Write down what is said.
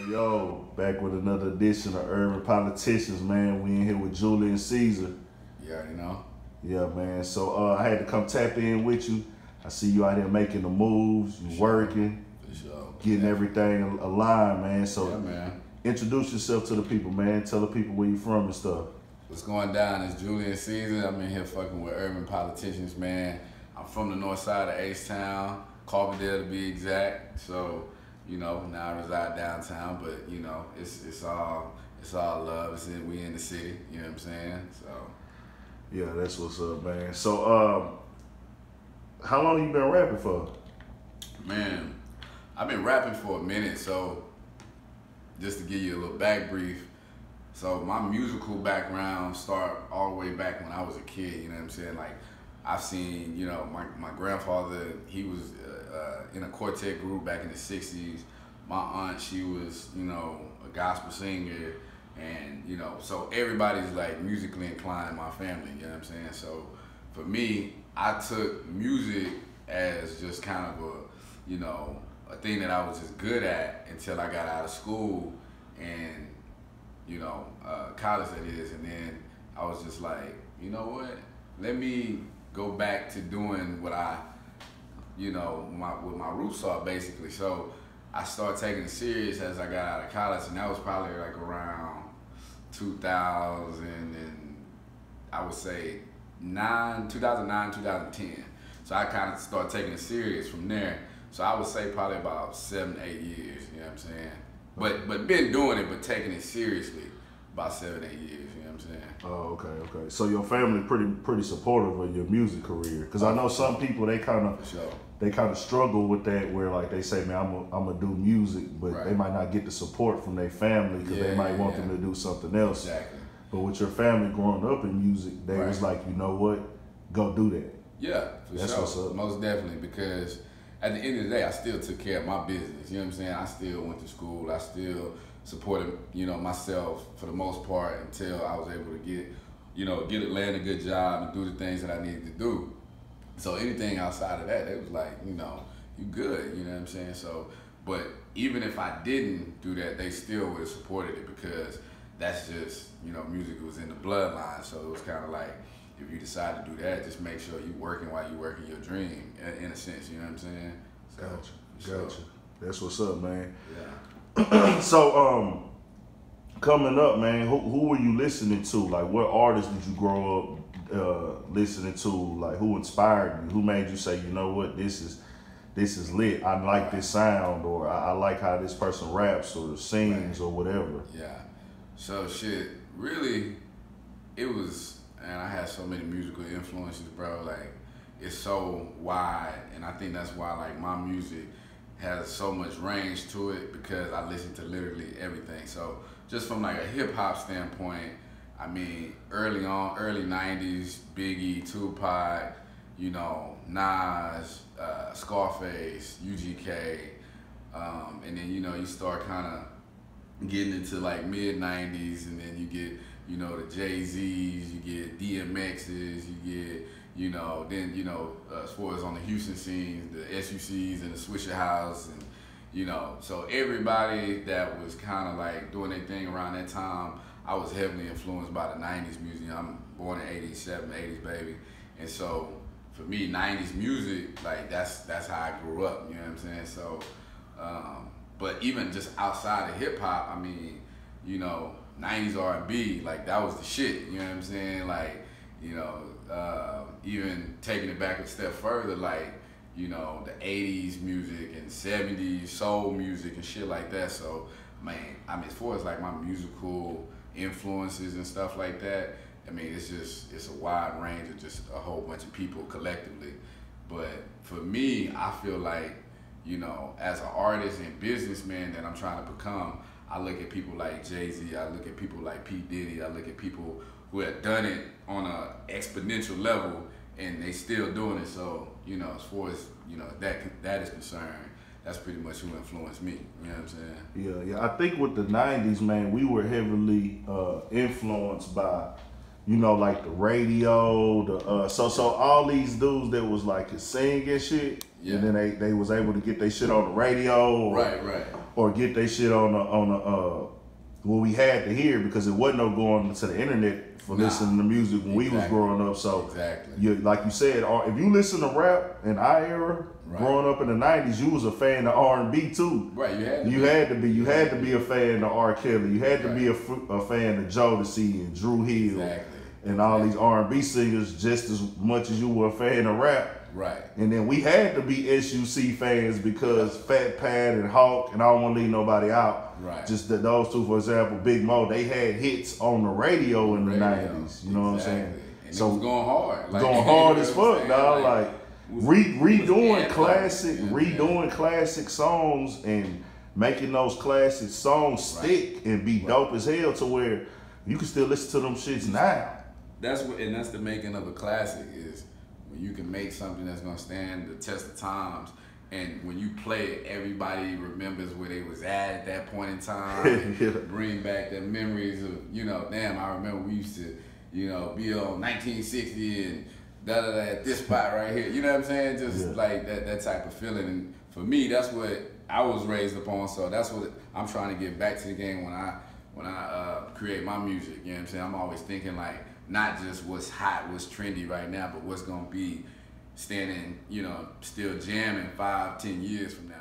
Yo, back with another edition of Urban Politicians, man. We in here with Julian Caesar. You already know. Yeah, man. So I had to come tap in with you. I see you out here making the moves, you working, For sure. getting everything aligned, man. So Yeah, man. introduce yourself to the people, man. Tell the people where you from and stuff. What's going down is Julian Caesar. I'm in here fucking with Urban Politicians, man. I'm from the north side of H-Town, Carbondale to be exact. So, you know, now I reside downtown, but you know, it's all love. We in the city, you know what I'm saying? So Yeah, that's what's up, man. So how long you been rapping for? man, I've been rapping for a minute, so just to give you a little back brief. So my musical background started all the way back when I was a kid, you know what I'm saying? Like, I've seen, you know, my grandfather, he was in a quartet group back in the 60s. My aunt, she was, you know, a gospel singer. And, you know, so everybody's like musically inclined in my family, you know what I'm saying? So for me, I took music as just kind of a, you know, a thing that I was just good at until I got out of school and, you know, college that is. And then I was just like, you know what, let me go back to doing what I, you know, what my roots are basically. So I started taking it serious as I got out of college, and that was probably like around 2000 and I would say 2009, 2010. So I kind of started taking it serious from there. So I would say probably about 7, 8 years, you know what I'm saying? But been doing it, but taking it seriously about 7, 8 years, you know what I'm saying? Oh, okay. So your family pretty supportive of your music career, because I know some people they kind of struggle with that, where like they say, man, I'm gonna do music, but they might not get the support from their family because they might want them to do something else. Exactly. But with your family growing up in music, they was like, you know what, go do that. Yeah, That's sure. what's up. Most definitely, because at the end of the day, I still took care of my business. You know what I'm saying? I still went to school. I still supported, you know, myself for the most part until I was able to land a good job and do the things that I needed to do. So anything outside of that, it was like, you know, you good, you know what I'm saying? So, but even if I didn't do that, they still would have supported it because that's just, you know, music was in the bloodline. So it was kind of like, if you decide to do that, just make sure you're working while you're working your dream, in a sense, you know what I'm saying? So, Gotcha. That's what's up, man. Yeah. So, coming up, man, who were you listening to? Like, what artists did you grow up listening to? Like, who inspired you? Who made you say, you know what, this is lit. I like this sound, or I like how this person raps or sings or whatever. Yeah. So shit, really, it was. And I had so many musical influences, bro. Like, it's so wide, and I think that's why like my music has so much range to it because I listen to literally everything. So just from like a hip hop standpoint, I mean, early 90s, Biggie, Tupac, you know, Nas, Scarface, UGK, and then, you know, you start kind of getting into like mid 90s, and then you get, you know, the Jay-Z's, you get DMX's, you get, you know, then, you know, as far as on the Houston scene, the SUCs and the Swisher House, and, you know, so everybody that was kind of like doing their thing around that time, I was heavily influenced by the 90s music. I'm born in 87, 80s baby. And so for me, 90s music, like that's how I grew up, you know what I'm saying? So, but even just outside of hip hop, I mean, you know, 90s R&B, like that was the shit, you know what I'm saying? Like, you know, even taking it back a step further, like, you know, the 80s music and 70s soul music and shit like that. So, man, I mean, as far as like my musical influences and stuff like that, I mean, it's a wide range of just a whole bunch of people collectively. But for me, I feel like, you know, as an artist and businessman that I'm trying to become, I look at people like Jay-Z, I look at people like P. Diddy, I look at people who have done it on an exponential level and they still doing it. So, you know, as far as, you know, that is concerned, that's pretty much who influenced me, you know what I'm saying? Yeah. I think with the 90s, man, we were heavily influenced by you know, like the radio, so all these dudes that was like could sing and shit, and then they was able to get their shit on the radio, or get their shit on the what we had to hear, because it wasn't no going to the internet for listening to music when we was growing up. So you, like you said, if you listen to rap in our era, growing up in the '90s, you was a fan of R&B too. Right, you had to be. You had to be a fan of R. Kelly. You had to be a fan of Jodeci and Drew Hill and all these R&B singers, just as much as you were a fan of rap. Right. And then we had to be SUC fans because Fat Pat and Hawk, and I don't want to leave nobody out. Right. Just those two, for example, Big Mo, they had hits on the radio in the 90s. You know what I'm saying? And so it was going hard. Like, going hard as fuck, dog. Like redoing classic songs and making those classic songs stick and be dope as hell, to where you can still listen to them shits now. That's the making of a classic, is when you can make something that's gonna stand the test of times, and when you play it, everybody remembers where they was at that point in time, and bring back the memories of, you know, damn, I remember we used to, you know, be on 1960 and da-da-da at this spot right here. You know what I'm saying? Just like that type of feeling. And for me, that's what I was raised upon. So that's what I'm trying to get back to the game when I create my music. You know what I'm saying? I'm always thinking like, not just what's hot, what's trendy right now, but what's gonna be standing, you know, still jamming 5, 10 years from now.